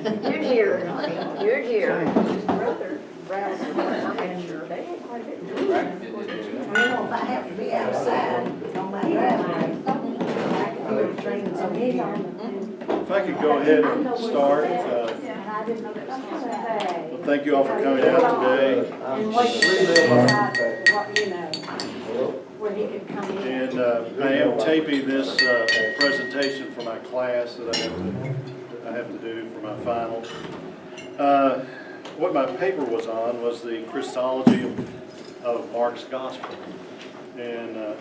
You're here, honey, you're here. Brother, browser, and they had quite a bit to do. You know, if I have to be outside on my driveway, I can do the training so he's on If I could go ahead and start, I didn't know that was coming. well, thank you all for coming out today. And wait till he decides what, you know, where he could come in. And I am taping this presentation for my class that I have to do for my final. What my paper was on was the Christology of Mark's Gospel. And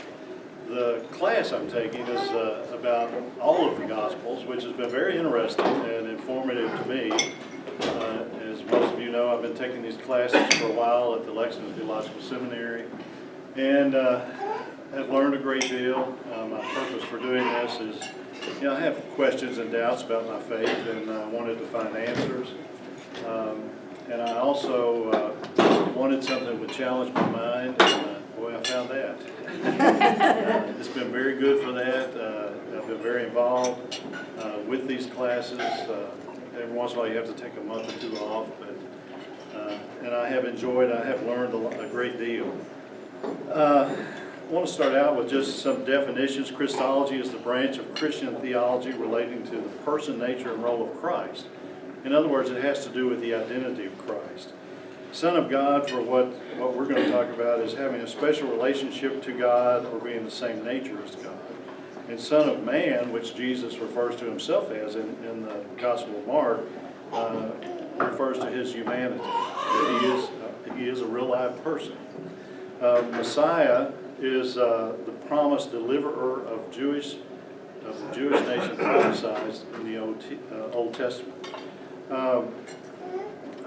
the class I'm taking is about all of the Gospels, which has been very interesting and informative to me. As most of you know, I've been taking these classes for a while at the Lexington Theological Seminary, and have learned a great deal. My purpose for doing this is, you know, I have questions and doubts about my faith, and I wanted to find answers. And I also wanted something that would challenge my mind, and boy, I found that. It's been very good for that. I've been very involved with these classes. Every once in a while you have to take a month or two off, but and I have enjoyed, I have learned a great deal. I want to start out with just some definitions. Christology is the branch of Christian theology relating to the person, nature, and role of Christ. In other words, it has to do with the identity of Christ. Son of God, for what we're going to talk about, is having a special relationship to God or being the same nature as God. And Son of Man, which Jesus refers to himself as in the Gospel of Mark, refers to his humanity. He is a real live person. Messiah is the promised deliverer of the Jewish nation prophesied in the Old Testament. I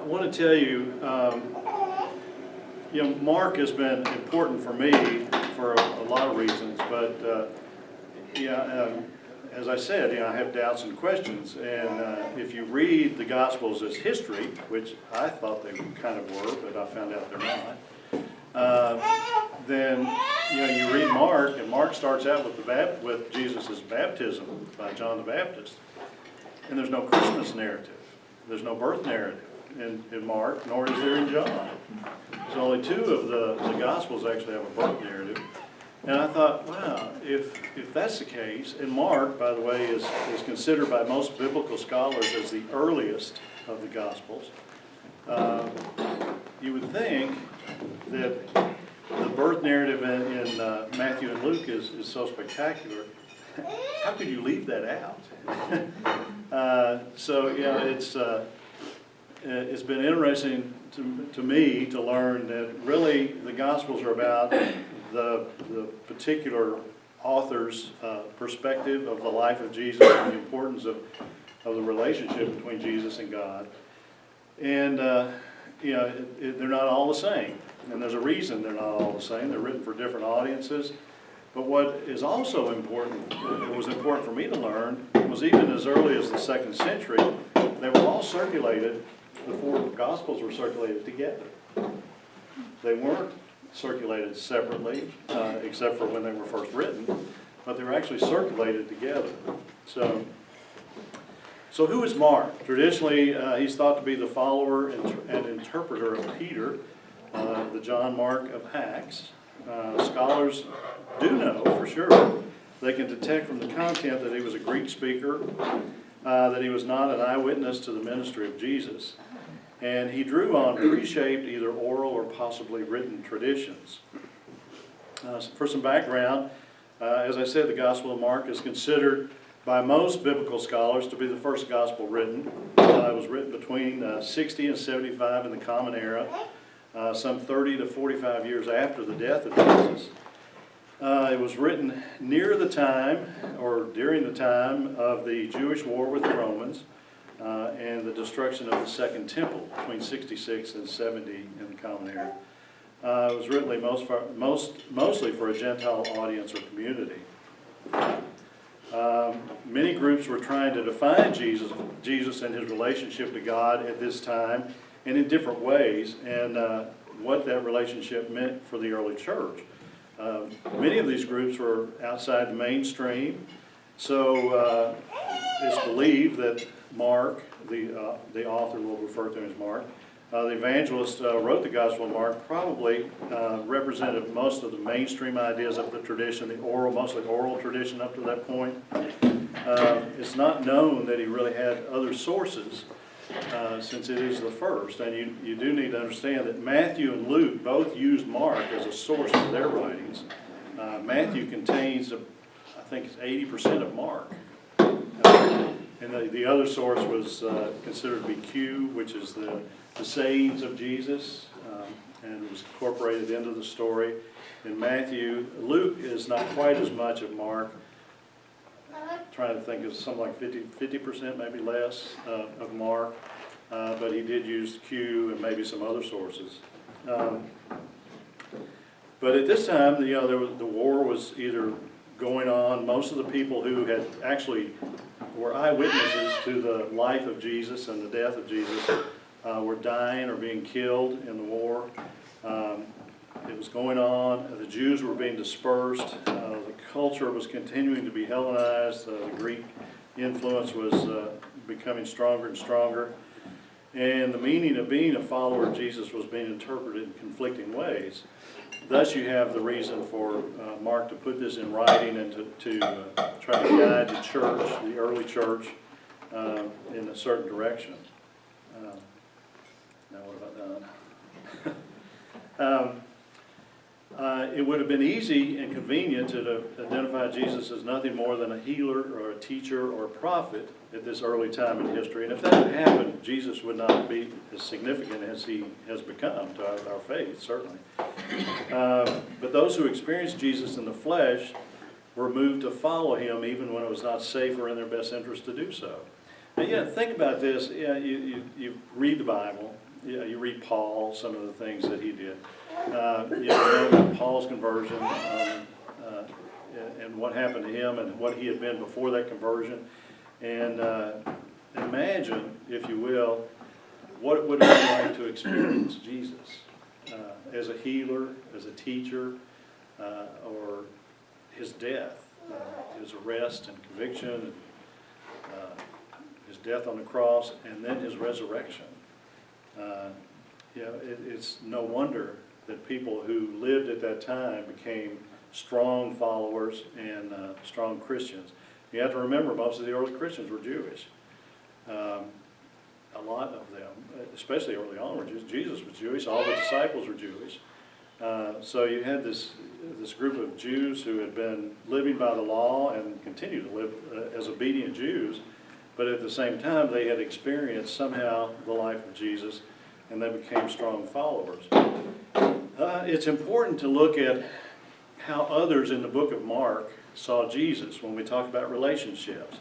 want to tell you, you know, Mark has been important for me for a lot of reasons, but as I said, you know, I have doubts and questions, and if you read the Gospels as history, which I thought they kind of were, but I found out they're not, then you know, you read Mark, and Mark starts out with Jesus' baptism by John the Baptist, and there's no Christmas narrative. There's no birth narrative in Mark, nor is there in John. So only two of the Gospels actually have a birth narrative. And I thought, wow, if that's the case, and Mark, by the way, is considered by most biblical scholars as the earliest of the Gospels, you would think that the birth narrative in Matthew and Luke is so spectacular. How could you leave that out? So yeah, it's been interesting to me to learn that really the Gospels are about the particular author's perspective of the life of Jesus and the importance of the relationship between Jesus and God. And you know, they're not all the same, and there's a reason they're not all the same. They're written for different audiences. But what is also important, it was important for me to learn, was even as early as the 2nd century, they were all circulated, the 4 Gospels were circulated together. They weren't circulated separately, except for when they were first written, but they were actually circulated together. So who is Mark? Traditionally, he's thought to be the follower and interpreter of Peter, the John Mark of Acts. Scholars do know for sure. They can detect from the content that he was a Greek speaker, that he was not an eyewitness to the ministry of Jesus, and he drew on pre-shaped either oral or possibly written traditions. For some background, as I said, the Gospel of Mark is considered by most biblical scholars to be the first gospel written. It was written between 60 and 75 in the Common Era, some 30 to 45 years after the death of Jesus. It was written near the time, or during the time, of the Jewish war with the Romans and the destruction of the Second Temple between 66 and 70 in the Common Era. It was written mostly for a Gentile audience or community. Many groups were trying to define Jesus and his relationship to God at this time, and in different ways, and what that relationship meant for the early church. Many of these groups were outside the mainstream, so it's believed that Mark the author will refer to him as Mark. The evangelist wrote the Gospel of Mark, probably represented most of the mainstream ideas of the tradition, mostly oral tradition up to that point. It's not known that he really had other sources, since it is the first. And you do need to understand that Matthew and Luke both used Mark as a source for their writings. Matthew contains, I think it's 80% of Mark. And the other source was considered to be Q, which is the sayings of Jesus, and it was incorporated into the story. In Matthew, Luke is not quite as much of Mark. I'm trying to think of something like 50%, maybe less, of Mark, but he did use Q and maybe some other sources. But at this time, the war was either going on. Most of the people who had actually were eyewitnesses to the life of Jesus and the death of Jesus were dying or being killed in the war. It was going on. The Jews were being dispersed. The culture was continuing to be Hellenized. The Greek influence was becoming stronger and stronger. And the meaning of being a follower of Jesus was being interpreted in conflicting ways. Thus you have the reason for Mark to put this in writing and to try to guide the church, the early church, in a certain direction. Now what have I done? It would have been easy and convenient to identify Jesus as nothing more than a healer or a teacher or a prophet at this early time in history. And if that had happened, Jesus would not be as significant as he has become to our faith, certainly. But those who experienced Jesus in the flesh were moved to follow him even when it was not safe or in their best interest to do so. Now, think about this. You read the Bible. You read Paul, some of the things that he did. You know about Paul's conversion and what happened to him and what he had been before that conversion. And imagine, if you will, what it would have been like to experience Jesus as a healer, as a teacher, or his death, his arrest and conviction, and his death on the cross, and then his resurrection. It's no wonder that people who lived at that time became strong followers and strong Christians. You have to remember, most of the early Christians were Jewish. A lot of them, especially early on, were Jews. Jesus was Jewish. All the disciples were Jewish. So you had this group of Jews who had been living by the law and continue to live as obedient Jews, but at the same time they had experienced somehow the life of Jesus, and they became strong followers. It's important to look at how others in the book of Mark saw Jesus when we talk about relationships.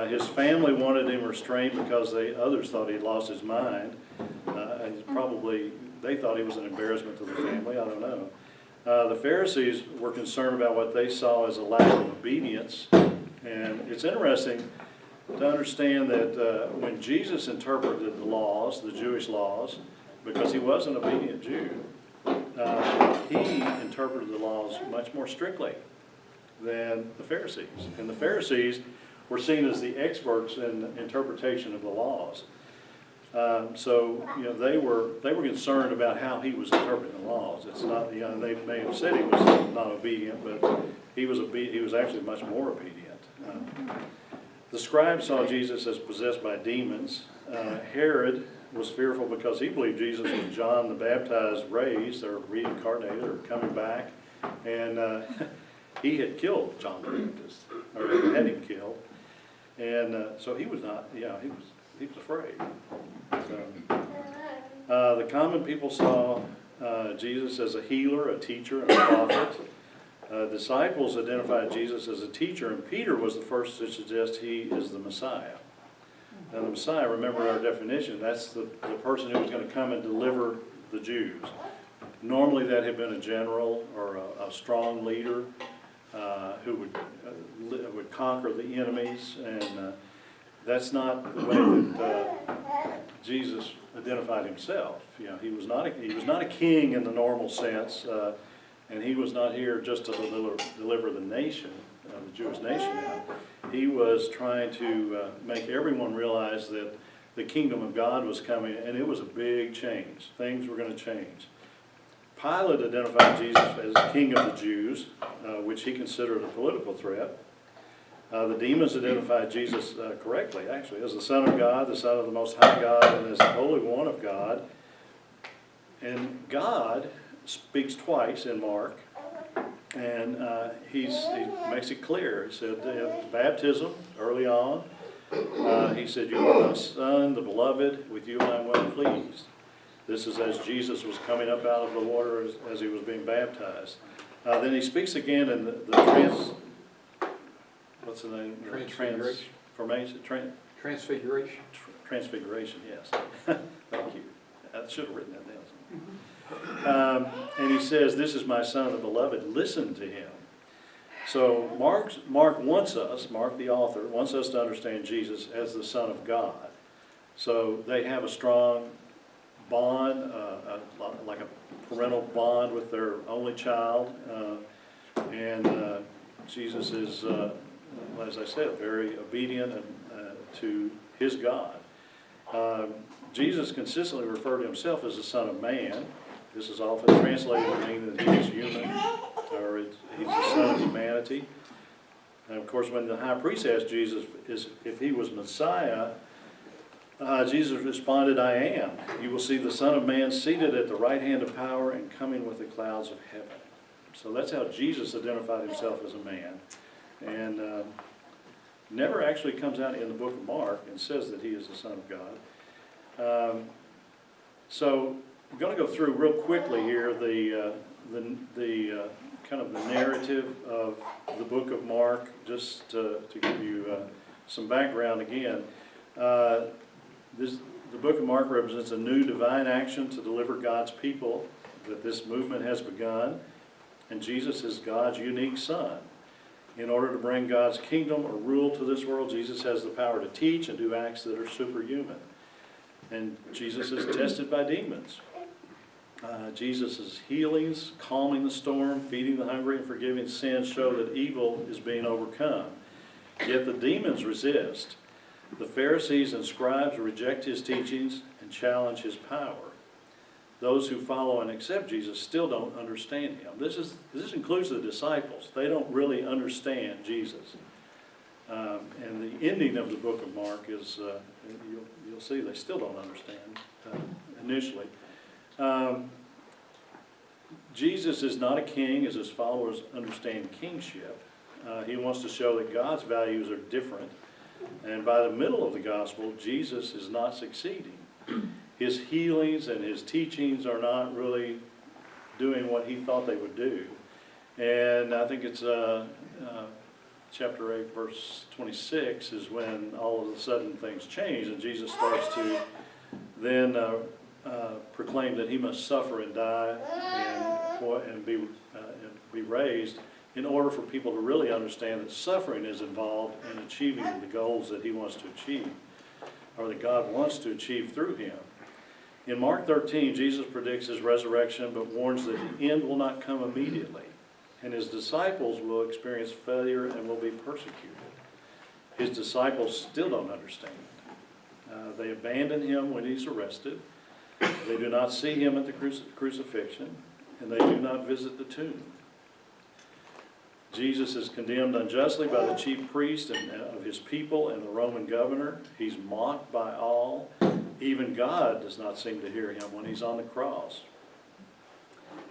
His family wanted him restrained because others thought he'd lost his mind. They thought he was an embarrassment to the family, I don't know. The Pharisees were concerned about what they saw as a lack of obedience. And it's interesting to understand that when Jesus interpreted the laws, the Jewish laws, because he was an obedient Jew, he interpreted the laws much more strictly than the Pharisees. And the Pharisees were seen as the experts in interpretation of the laws. So they were concerned about how he was interpreting the laws. It's not, they may have said he was not obedient, but he was actually much more obedient. The scribes saw Jesus as possessed by demons. Herod was fearful because he believed Jesus was John the Baptized raised or reincarnated or coming back, and he had killed John the Baptist, or had him killed, and so he was not. He was afraid. So, the common people saw Jesus as a healer, a teacher, and a prophet. Disciples identified Jesus as a teacher, and Peter was the first to suggest he is the Messiah. Now the Messiah, remember our definition, that's the person who was going to come and deliver the Jews. Normally that had been a general or a strong leader who would conquer the enemies, and that's not the way that Jesus identified himself. He was not a king in the normal sense. And he was not here just to deliver the nation, the Jewish nation out. He was trying to make everyone realize that the kingdom of God was coming, and it was a big change. Things were going to change. Pilate identified Jesus as king of the Jews, which he considered a political threat. The demons identified Jesus correctly, actually, as the Son of God, the Son of the Most High God, and as the Holy One of God. And God speaks twice in Mark, and he makes it clear. He said, baptism, early on, he said, "You are my Son, the Beloved, with you I am well pleased." This is as Jesus was coming up out of the water as he was being baptized. Then he speaks again in what's the name? Transfiguration. Transfiguration. Transfiguration, yes. Thank you. I should have written that down. And he says, "This is my Son, the Beloved, listen to him." So Mark wants us, Mark the author, wants us to understand Jesus as the Son of God. So they have a strong bond, like a parental bond with their only child. And Jesus is, as I said, very obedient to his God. Jesus consistently referred to himself as the Son of Man. This is often translated to mean that he is human, or he's the Son of humanity. And of course, when the high priest asked Jesus if he was Messiah, Jesus responded, "I am. You will see the Son of Man seated at the right hand of power and coming with the clouds of heaven." So that's how Jesus identified himself as a man. And never actually comes out in the book of Mark and says that he is the Son of God. So I'm going to go through real quickly here the kind of the narrative of the book of Mark, just to give you some background again. The book of Mark represents a new divine action to deliver God's people, that this movement has begun, and Jesus is God's unique Son. In order to bring God's kingdom or rule to this world, Jesus has the power to teach and do acts that are superhuman. And Jesus is tested by demons. Jesus' healings, calming the storm, feeding the hungry, and forgiving sins show that evil is being overcome. Yet the demons resist. The Pharisees and scribes reject his teachings and challenge his power. Those who follow and accept Jesus still don't understand him. This includes the disciples. They don't really understand Jesus. And the ending of the book of Mark is, you'll see they still don't understand initially. Jesus is not a king as his followers understand kingship. He wants to show that God's values are different. And by the middle of the gospel, Jesus is not succeeding. His healings and his teachings are not really doing what he thought they would do. And I think it's chapter 8, verse 26 is when all of a sudden things change, and Jesus starts to then proclaim that he must suffer and die and be raised, in order for people to really understand that suffering is involved in achieving the goals that he wants to achieve, or that God wants to achieve through him. In Mark 13, Jesus predicts his resurrection, but warns that the end will not come immediately, and his disciples will experience failure and will be persecuted. His disciples still don't understand. They abandon him when he's arrested. They do not see him at the crucifixion, and they do not visit the tomb. Jesus is condemned unjustly by the chief priest of his people and the Roman governor. He's mocked by all. Even God does not seem to hear him when he's on the cross.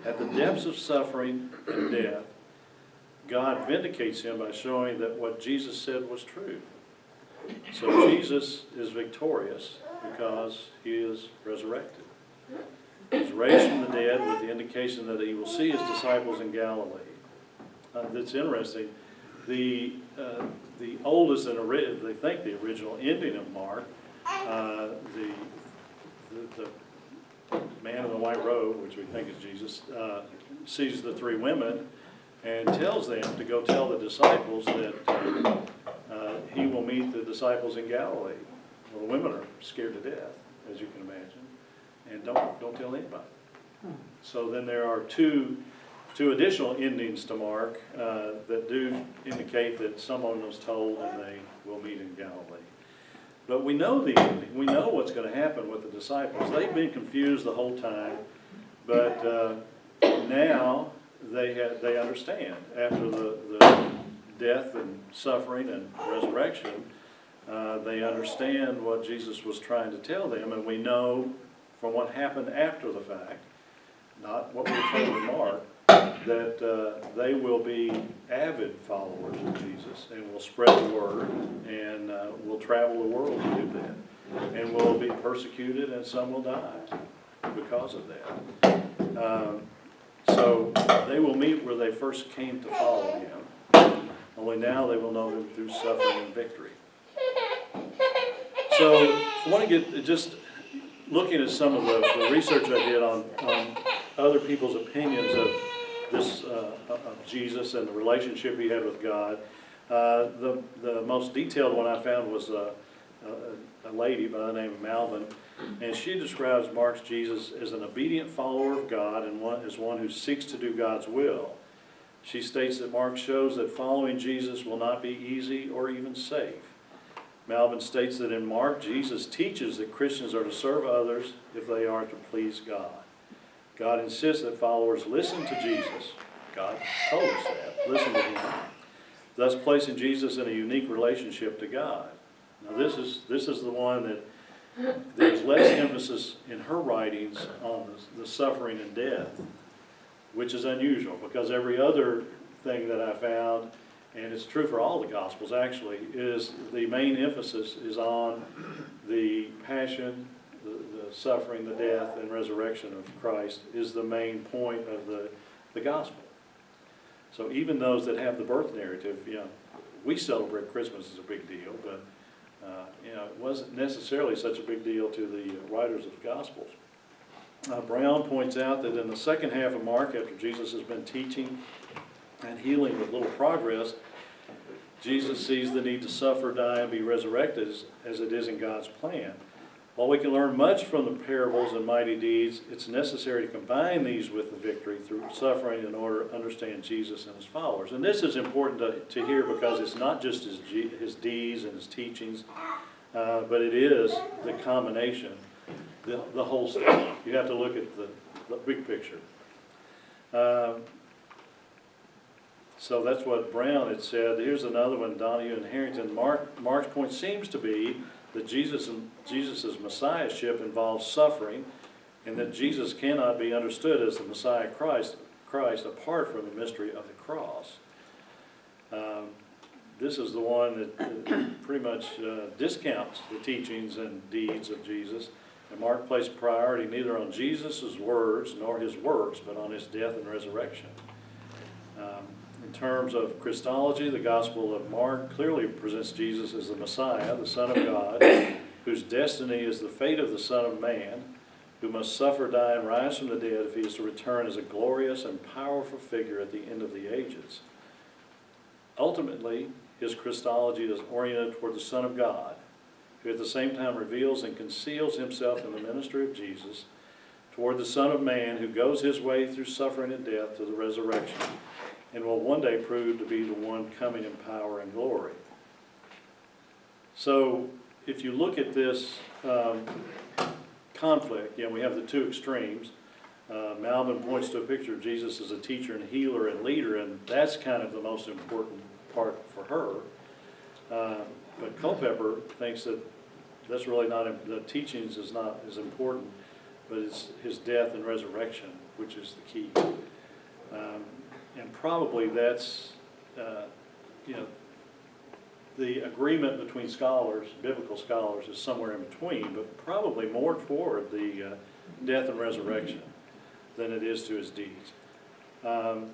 At the depths of suffering and death, God vindicates him by showing that what Jesus said was true. So Jesus is victorious because he is resurrected. He's raised from the dead with the indication that he will see his disciples in Galilee. That's interesting. The oldest and they think the original ending of Mark, the man in the white robe, which we think is Jesus, sees the three women and tells them to go tell the disciples that he will meet the disciples in Galilee. Well, the women are scared to death, as you can imagine, and don't tell anybody. So then there are two additional endings to Mark that do indicate that someone was told and they will meet in Galilee. But we know the ending. We know what's going to happen with the disciples. They've been confused the whole time, but now they understand after the death and suffering and resurrection. They understand what Jesus was trying to tell them, and we know from what happened after the fact, not what we were told in Mark, that they will be avid followers of Jesus and will spread the word and will travel the world to do that, and will be persecuted, and some will die because of that. So they will meet where they first came to follow him, only now they will know him through suffering and victory. So I want to get just looking at some of the research I did on other people's opinions of this of Jesus and the relationship he had with God. The most detailed one I found was a lady by the name of Malvin, and she describes Mark's Jesus as an obedient follower of God and as one who seeks to do God's will. She states that Mark shows that following Jesus will not be easy or even safe. Malvin states that in Mark, Jesus teaches that Christians are to serve others if they are to please God. God insists that followers listen to Jesus. God told us that. Listen to him. Thus placing Jesus in a unique relationship to God. Now this is the one that there's less emphasis in her writings on the suffering and death, which is unusual because every other thing that I found, and it's true for all the Gospels actually, is the main emphasis is on the passion, the suffering, the death, and resurrection of Christ is the main point of the Gospel. So even those that have the birth narrative, we celebrate Christmas as a big deal, but it wasn't necessarily such a big deal to the writers of the Gospels. Brown points out that in the second half of Mark, after Jesus has been teaching and healing with little progress, Jesus sees the need to suffer, die, and be resurrected as it is in God's plan. While we can learn much from the parables and mighty deeds, it's necessary to combine these with the victory through suffering in order to understand Jesus and his followers. And this is important to hear because it's not just his deeds and his teachings, but it is the combination, the whole story. You have to look at the big picture. So that's what Brown had said. Here's another one, Donahue and Harrington. Mark's point seems to be that Jesus' messiahship involves suffering, and that Jesus cannot be understood as the Messiah Christ apart from the mystery of the cross. This is the one that pretty much discounts the teachings and deeds of Jesus. And Mark placed priority neither on Jesus' words nor his works, but on his death and resurrection. In terms of Christology, the Gospel of Mark clearly presents Jesus as the Messiah, the Son of God, whose destiny is the fate of the Son of Man, who must suffer, die, and rise from the dead if he is to return as a glorious and powerful figure at the end of the ages. Ultimately, his Christology is oriented toward the Son of God, who at the same time reveals and conceals himself in the ministry of Jesus, toward the Son of Man, who goes his way through suffering and death to the resurrection, and will one day prove to be the one coming in power and glory. So, if you look at this conflict, we have the two extremes. Malvin points to a picture of Jesus as a teacher and healer and leader, and that's kind of the most important part for her. But Culpeper thinks that that's really not, the teachings is not as important, but it's his death and resurrection, which is the key. And probably that's, the agreement between scholars, biblical scholars, is somewhere in between, but probably more toward the death and resurrection than it is to his deeds. So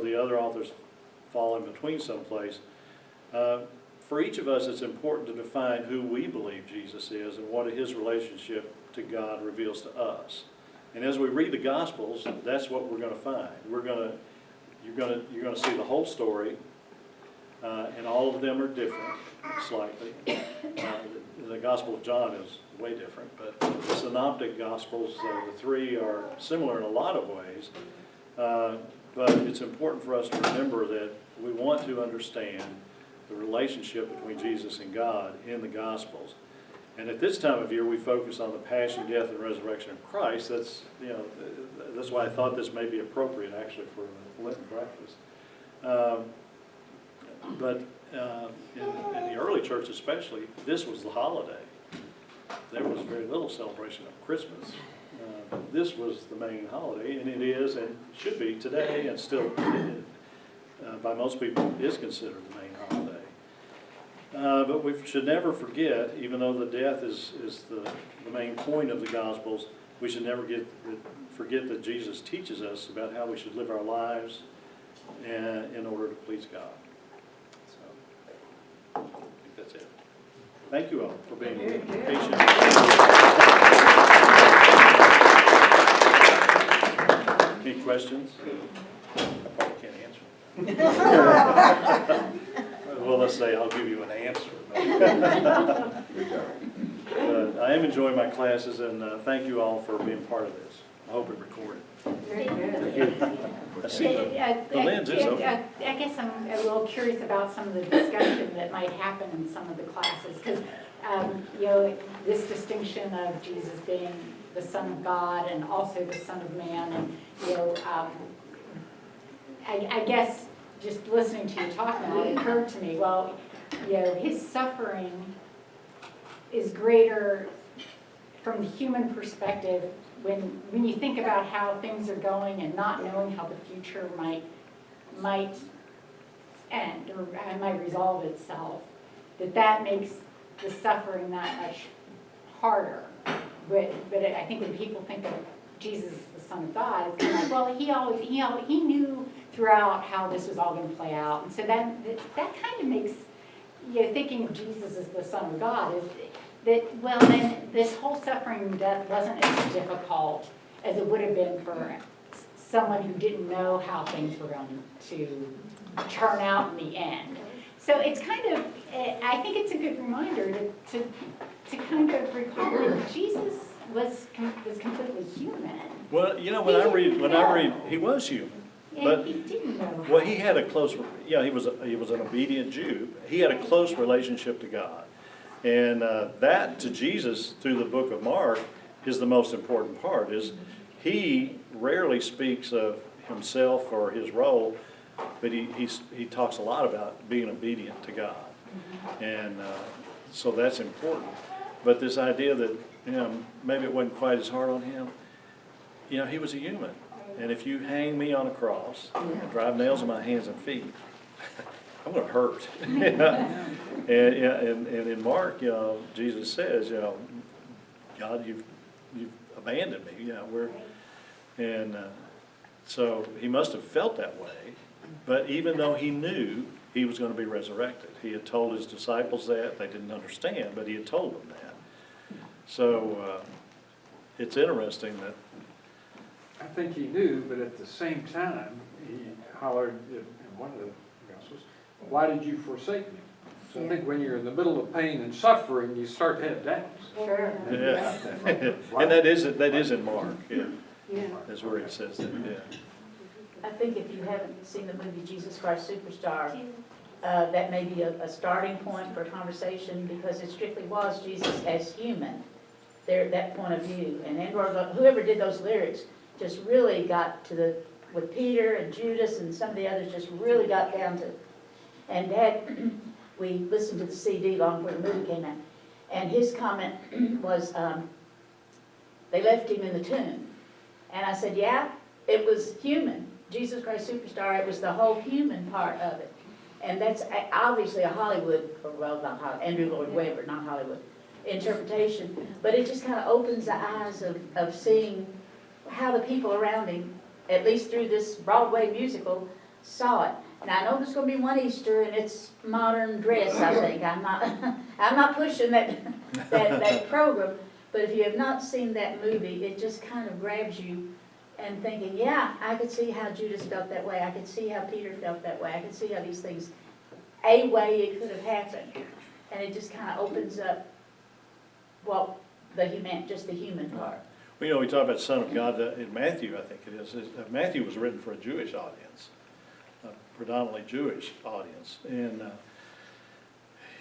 the other authors fall in between someplace. For each of us, it's important to define who we believe Jesus is and what his relationship to God reveals to us. And as we read the Gospels, that's what we're going to find. You're going to see the whole story, and all of them are different, slightly. The Gospel of John is way different, but the Synoptic Gospels, the three are similar in a lot of ways. But it's important for us to remember that we want to understand the relationship between Jesus and God in the Gospels. And at this time of year, we focus on the passion, death, and resurrection of Christ. That's, you know, that's why I thought this may be appropriate, actually, for the Lenten breakfast. But in the early church especially, this was the holiday. There was very little celebration of Christmas. This was the main holiday, and it is and should be today, and still by most people is considered the main holiday. But we should never forget, even though the death is the main point of the Gospels, we should never forget that Jesus teaches us about how we should live our lives in order to please God. So, I think that's it. Thank you all for being patient. Any questions? I probably can't answer. Well, let's say I'll give you an answer. But I am enjoying my classes, and thank you all for being part of this. I hope it recorded. Very good. I see the lens is open. I guess I'm a little curious about some of the discussion that might happen in some of the classes, because, you know, this distinction of Jesus being the Son of God and also the Son of Man, and, you know, I guess just listening to you talk now, it occurred to me, well, you know, his suffering is greater from the human perspective when you think about how things are going and not knowing how the future might end or might resolve itself, that makes the suffering that much harder. But I think when people think of Jesus as the Son of God, it's kind of like, well, he knew throughout how this was all going to play out, and so that kind of makes, you know, thinking of Jesus as the Son of God is that, well, then this whole suffering and death wasn't as difficult as it would have been for someone who didn't know how things were going to turn out in the end. So it's kind of, I think it's a good reminder to kind of recall that Jesus was completely human. Well, you know, when I read, he was human. Yeah, But, he didn't know. well, he had a close, he was an obedient Jew. He had a close relationship to God. And that to Jesus through the book of Mark is the most important part, is he rarely speaks of himself or his role, but he talks a lot about being obedient to God. And so that's important. But this idea that, you know, maybe it wasn't quite as hard on him, you know, he was a human. And if you hang me on a cross and drive nails in my hands and feet, I'm going to hurt. And in Mark, you know, Jesus says, you know, God, you've abandoned me. You know, so he must have felt that way. But even though he knew he was going to be resurrected, he had told his disciples that. They didn't understand, but he had told them that. So it's interesting that. I think he knew, but at the same time, he hollered in one of the Gospels, "Why did you forsake me?" So I think when you're in the middle of pain and suffering, you start to have doubts. Sure. Yeah. And that is in Mark. Yeah. That's where it says that. Yeah. I think if you haven't seen the movie Jesus Christ Superstar, that may be a starting point for a conversation, because it strictly was Jesus as human, that point of view. And whoever did those lyrics just really got to with Peter and Judas and some of the others, just really got down to, and Dad, we listened to the CD long before the movie came out, and his comment was, they left him in the tomb. And I said, yeah, it was human. Jesus Christ Superstar, it was the whole human part of it. And that's obviously a Hollywood, or well, not Hollywood, Andrew Lloyd Webber, not Hollywood, interpretation. But it just kind of opens the eyes of seeing how the people around him, at least through this Broadway musical, saw it. Now I know there's going to be one Easter, and it's modern dress. I think I'm not pushing that program. But if you have not seen that movie, it just kind of grabs you, and thinking, yeah, I could see how Judas felt that way. I could see how Peter felt that way. I could see how these things, a way it could have happened, and it just kind of opens up, well, just the human part. Well, you know, we talk about Son of God in Matthew, I think it is. Matthew was written for a Jewish audience, a predominantly Jewish audience. And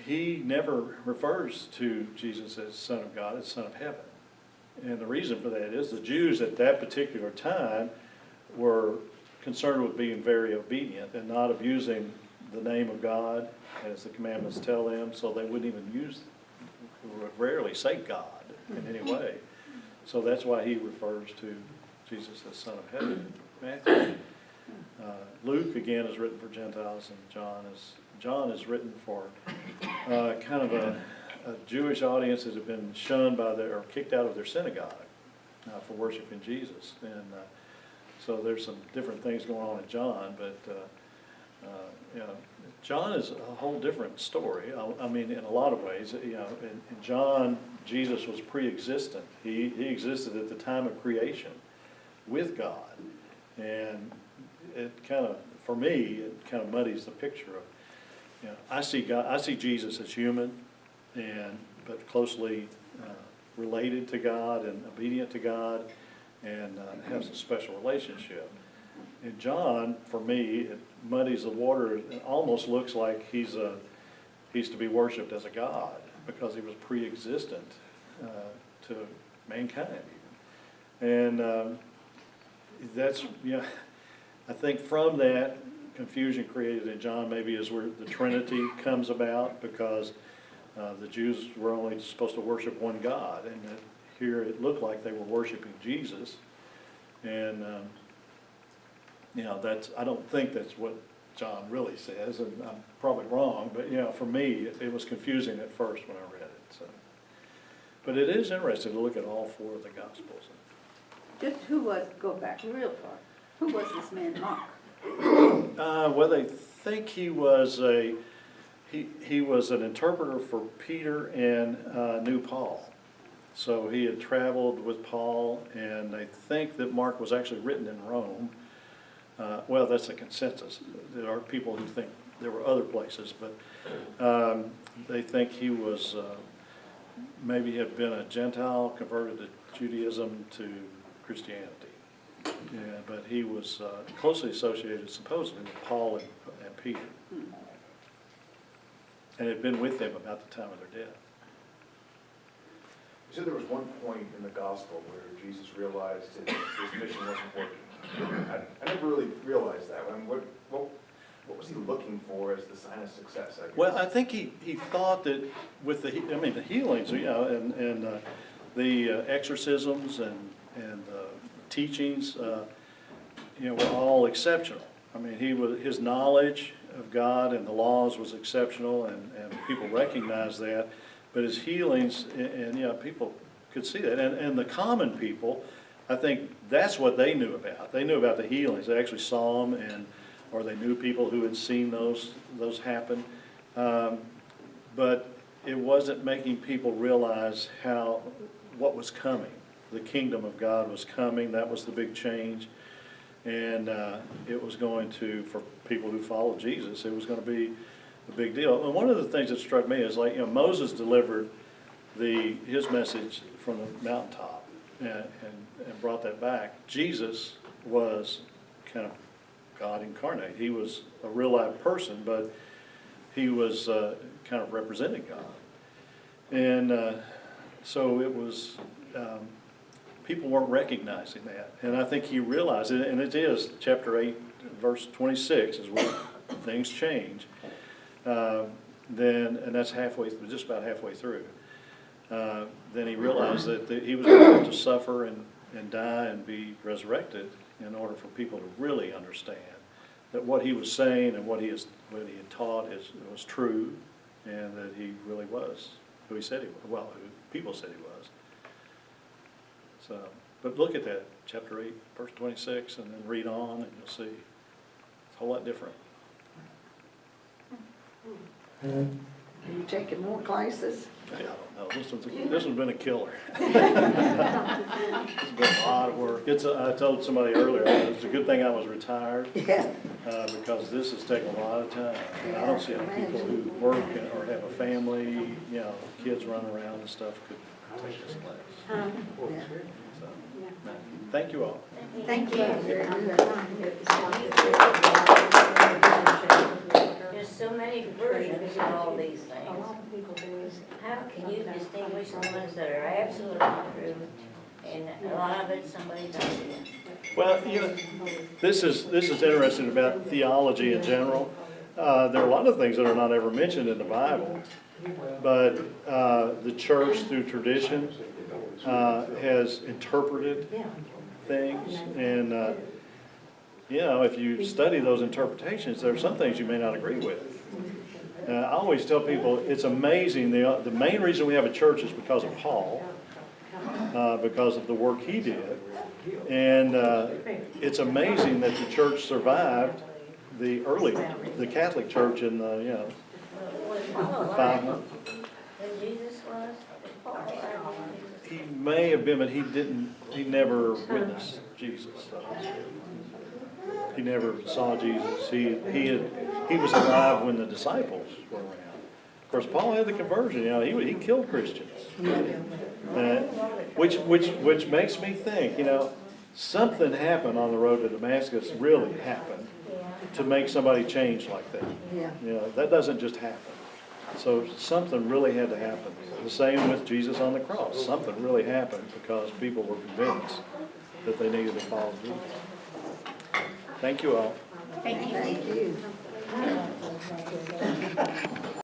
he never refers to Jesus as Son of God, as Son of Heaven. And the reason for that is the Jews at that particular time were concerned with being very obedient and not abusing the name of God as the commandments tell them, so they wouldn't even would rarely say God in any way. So that's why he refers to Jesus as Son of Heaven. Matthew. Luke, again, is written for Gentiles, and John is written for kind of a Jewish audience that have been shunned or kicked out of their synagogue for worshiping Jesus. And so there's some different things going on in John, but John is a whole different story. I mean, in a lot of ways, in John, Jesus was pre-existent. He existed at the time of creation with God, and it kind of, for me, it kind of muddies the picture of, I see Jesus as human, but closely related to God and obedient to God, and has a special relationship. In John, for me, it muddies the water. It almost looks like he's to be worshipped as a god because he was pre-existent to mankind. And that's, I think from that, confusion created in John maybe is where the Trinity comes about, because the Jews were only supposed to worship one God, and that here it looked like they were worshiping Jesus. And I don't think that's what John really says, and I'm probably wrong, but for me, it was confusing at first when I read it. So, but it is interesting to look at all four of the Gospels. Just go back real far. Who was this man Mark? Well, they think he was an interpreter for Peter and knew Paul. So he had traveled with Paul, and they think that Mark was actually written in Rome. Well, that's a consensus. There are people who think there were other places, but they think he was maybe had been a Gentile, converted to Judaism, to Christianity. Yeah, but he was closely associated, supposedly, with Paul and Peter, and had been with them about the time of their death. You said there was one point in the gospel where Jesus realized his mission wasn't working. I never really realized that. I mean, what was he looking for as the sign of success, I guess? Well, I think he thought that with the healings, and the exorcisms and teachings, were all exceptional. I mean, his knowledge of God and the laws was exceptional, and people recognized that. But his healings, and people could see that. And the common people, I think that's what they knew about. They knew about the healings. They actually saw them, or they knew people who had seen those happen. But it wasn't making people realize what was coming. The kingdom of God was coming. That was the big change. And it was going to, for people who followed Jesus, it was going to be a big deal. And one of the things that struck me is, Moses delivered his message from the mountaintop and brought that back. Jesus was kind of God incarnate. He was a real live person, but he was kind of representing God. And so it was, people weren't recognizing that. And I think he realized it, and it is chapter 8, verse 26 is where things change. And that's just about halfway through. Then he realized that he was going to have to suffer and die and be resurrected in order for people to really understand that what he was saying and what he had taught was true, and that he really was who he said he was. Well, who people said he was. So, but look at that, chapter 8, verse 26, and then read on, and you'll see it's a whole lot different. Are you taking more classes? I don't know. This one's been a killer. It's been a lot of work. I told somebody earlier, it's a good thing I was retired, Yeah. because this has taken a lot of time. I don't see how people who work or have a family, kids run around and stuff could take this class. So, thank you all. Thank you. Very good. There's so many versions of all these things. can you distinguish the ones that are absolutely true and a lot of it somebody's idea? Well, this is interesting about theology in general. There are a lot of things that are not ever mentioned in the Bible, but the church, through tradition, has interpreted things, and if you study those interpretations, there are some things you may not agree with. I always tell people it's amazing. The main reason we have a church is because of Paul, because of the work he did, and it's amazing that the church survived the Catholic Church in the 500. When Jesus was, Paul, He may have been, but he didn't. He never witnessed Jesus. He never saw Jesus. He was alive when the disciples were around. Of course, Paul had the conversion. He killed Christians, which makes me think. Something happened on the road to Damascus. Really happened to make somebody change like that. That doesn't just happen. So something really had to happen. The same with Jesus on the cross. Something really happened because people were convinced that they needed to follow Jesus. Thank you all. Thank you. Thank you.